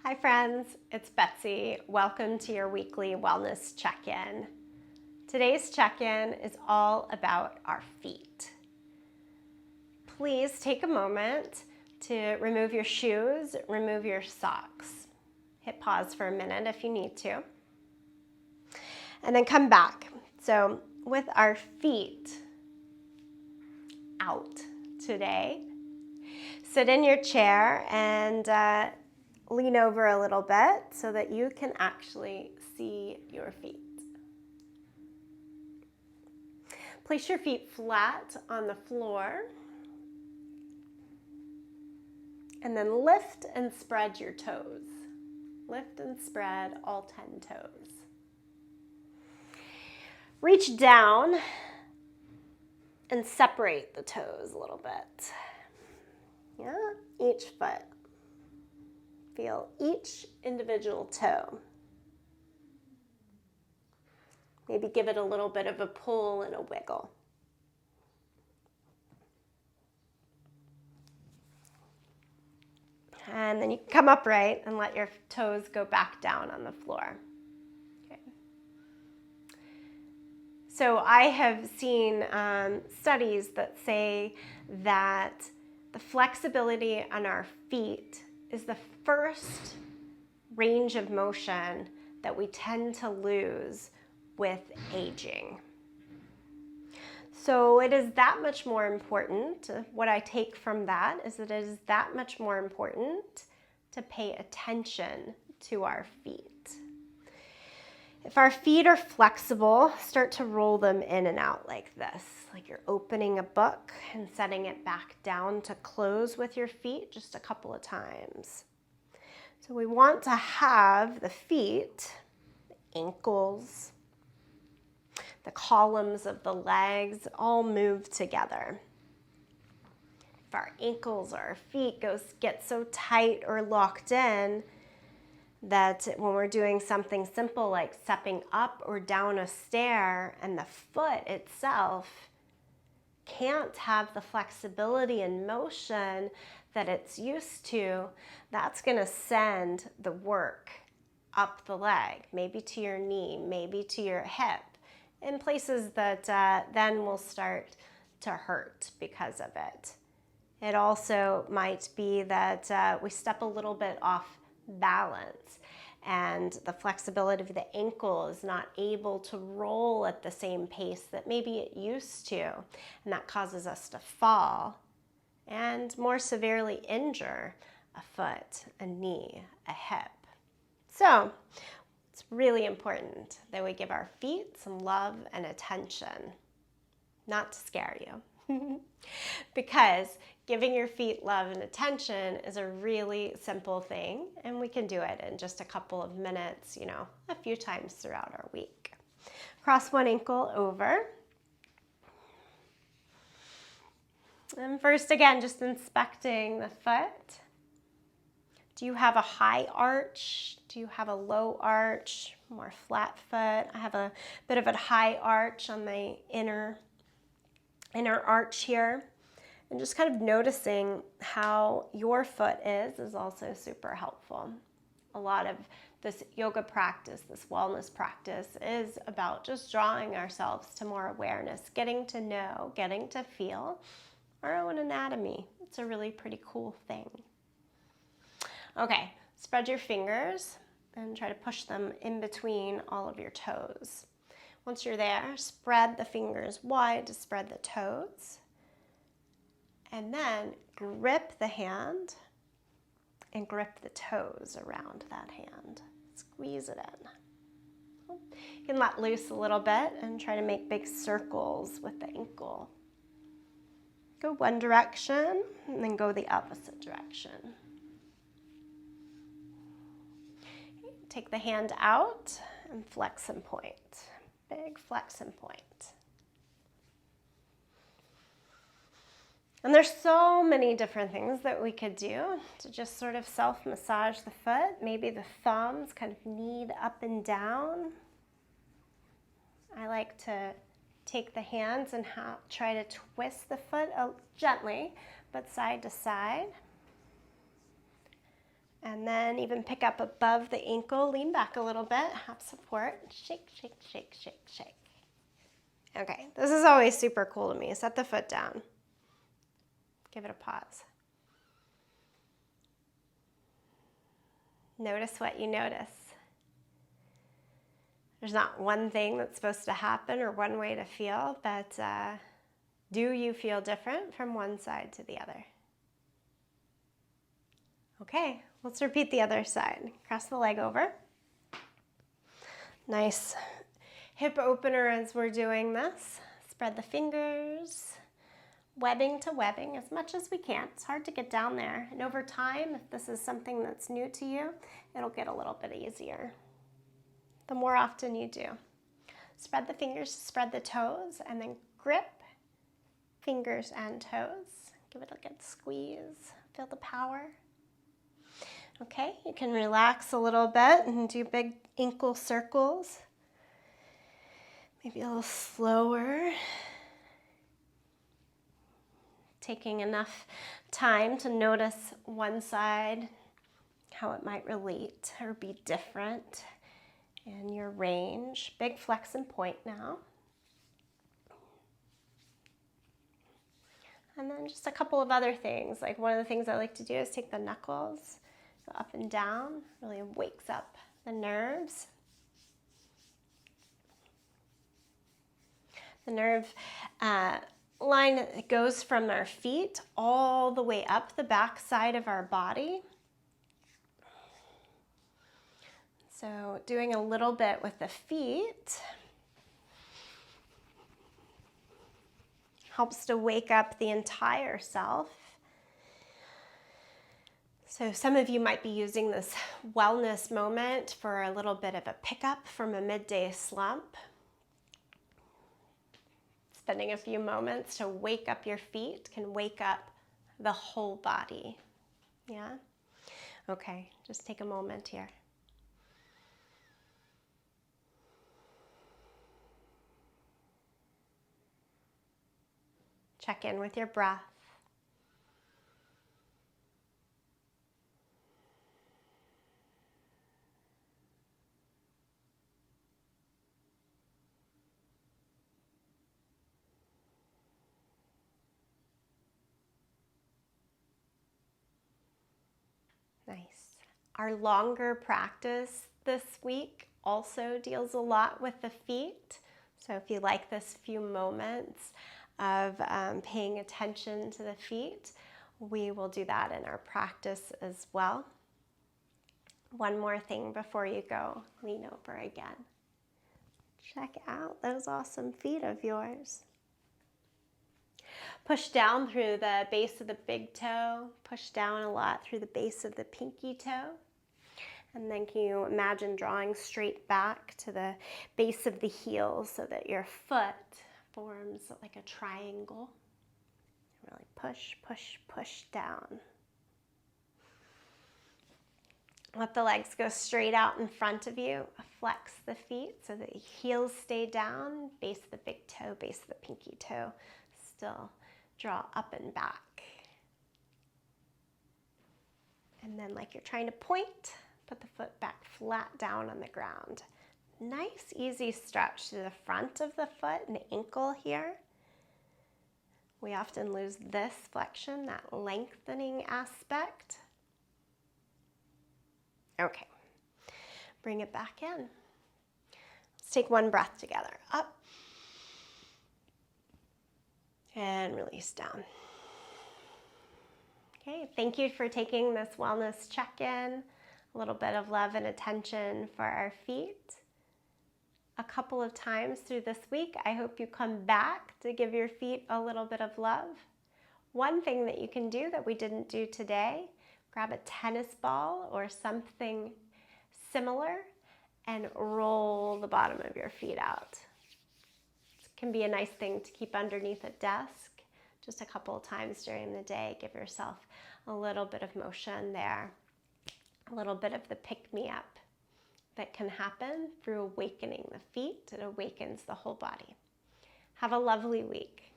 Hi friends, it's Betsy. Welcome to your weekly wellness check-in. Today's check-in is all about our feet. Please take a moment to remove your shoes, remove your socks. Hit pause for a minute if you need to. And then come back. So with our feet out today, sit in your chair and lean over a little bit so that you can actually see your feet. Place your feet flat on the floor and then lift and spread your toes. Lift and spread all 10 toes. Reach down and separate the toes a little bit. Yeah, each foot. Feel each individual toe. Maybe give it a little bit of a pull and a wiggle. And then you come upright and let your toes go back down on the floor. Okay. So I have seen studies that say that the flexibility on our feet is the first range of motion that we tend to lose with aging. So it is that much more important. What I take from that is that it is that much more important to pay attention to our feet. If our feet are flexible, start to roll them in and out like this, like you're opening a book and setting it back down to close with your feet just a couple of times. So we want to have the feet, the ankles, the columns of the legs all move together. If our ankles or our feet get so tight or locked in that when we're doing something simple like stepping up or down a stair and the foot itself can't have the flexibility and motion that it's used to, that's going to send the work up the leg, maybe to your knee, maybe to your hip, in places that then will start to hurt because of it. It also might be that we step a little bit off balance and the flexibility of the ankle is not able to roll at the same pace that maybe it used to, and that causes us to fall and more severely injure a foot, a knee, a hip. So it's really important that we give our feet some love and attention, not to scare you. Because giving your feet love and attention is a really simple thing, and we can do it in just a couple of minutes, a few times throughout our week. Cross one ankle over. And first, again, just inspecting the foot. Do you have a high arch? Do you have a low arch? More flat foot? I have a bit of a high arch on the inner arch here. And just kind of noticing how your foot is also super helpful. A lot of this yoga practice, this wellness practice is about just drawing ourselves to more awareness, getting to know, getting to feel our own anatomy. It's a really pretty cool thing. Okay, spread your fingers and try to push them in between all of your toes. Once you're there, spread the fingers wide to spread the toes. And then grip the hand and grip the toes around that hand. Squeeze it in. You can let loose a little bit and try to make big circles with the ankle. Go one direction and then go the opposite direction. Take the hand out and flex and point. Big flex and point. And there's so many different things that we could do to just sort of self-massage the foot. Maybe the thumbs kind of knead up and down. I like to take the hands and try to twist the foot gently, but side to side. And then even pick up above the ankle, lean back a little bit, have support. Shake, shake, shake, shake, shake. Okay, this is always super cool to me. Set the foot down. Give it a pause. Notice what you notice. There's not one thing that's supposed to happen or one way to feel, but do you feel different from one side to the other? Okay, let's repeat the other side. Cross the leg over. Nice hip opener as we're doing this. Spread the fingers, webbing to webbing as much as we can. It's hard to get down there. And over time, if this is something that's new to you, it'll get a little bit easier the more often you do. Spread the fingers, spread the toes, and then grip fingers and toes. Give it a good squeeze. Feel the power. Okay, you can relax a little bit and do big ankle circles. Maybe a little slower. Taking enough time to notice one side, how it might relate or be different in your range. Big flex and point now. And then just a couple of other things. Like one of the things I like to do is take the knuckles, go up and down, really wakes up the nerves. The nerve line that goes from our feet all the way up the back side of our body. So doing a little bit with the feet helps to wake up the entire self. So some of you might be using this wellness moment for a little bit of a pickup from a midday slump. Spending a few moments to wake up your feet can wake up the whole body. Yeah? Okay, just take a moment here. Check in with your breath. Nice. Our longer practice this week also deals a lot with the feet. So if you like this few moments of paying attention to the feet, we will do that in our practice as well. One more thing before you go, lean over again. Check out those awesome feet of yours. Push down through the base of the big toe. Push down a lot through the base of the pinky toe. And then can you imagine drawing straight back to the base of the heel so that your foot forms like a triangle. Really push, push, push down. Let the legs go straight out in front of you. Flex the feet so that the heels stay down. Base of the big toe, base of the pinky toe. Still draw up and back. And then like you're trying to point, put the foot back flat down on the ground. Nice, easy stretch to the front of the foot and ankle here. We often lose this flexion, that lengthening aspect. Okay, bring it back in. Let's take one breath together. Up and release down. Okay, thank you for taking this wellness check-in. A little bit of love and attention for our feet. A couple of times through this week, I hope you come back to give your feet a little bit of love. One thing that you can do that we didn't do today, grab a tennis ball or something similar and roll the bottom of your feet out. It can be a nice thing to keep underneath a desk. Just a couple of times during the day, give yourself a little bit of motion there, a little bit of the pick-me-up that can happen through awakening the feet. It awakens the whole body. Have a lovely week.